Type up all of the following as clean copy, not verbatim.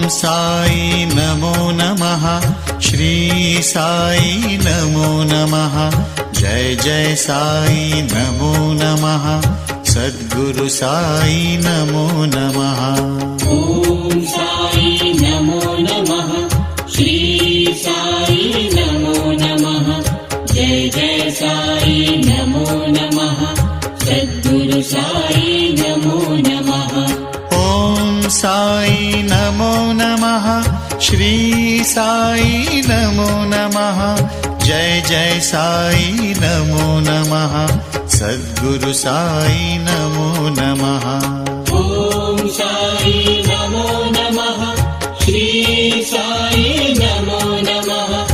साई नमो नमः। श्री साई नमो नमः। जय जय साई नमो नमः। सद्गुरु साई नमो नमः। ओम साई नमो नमः। श्री साई नमो नमः। जय जय साई नमो नमः। सद्गुरु साई नमो नमः। ओम साई नमो नमः। श्री साई नमो नमः। जय जय साई नमो नमः। सद्गुरु साई नमो नमः। ओम साई नमो नमः। श्री साई नमो नमः।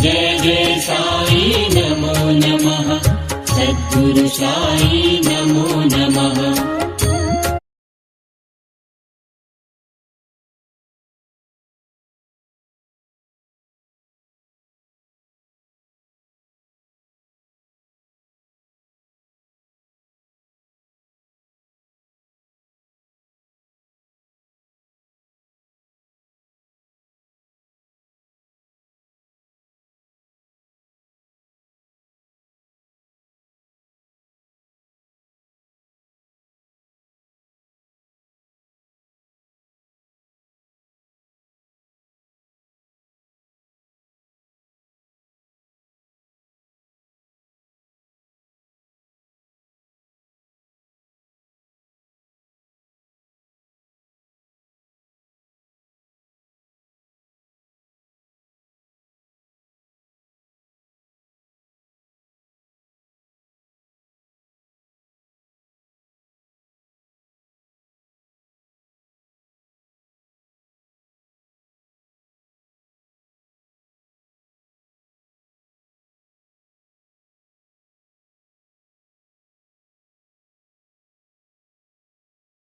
जय जय साई नमो नमः। सद्गुरु साई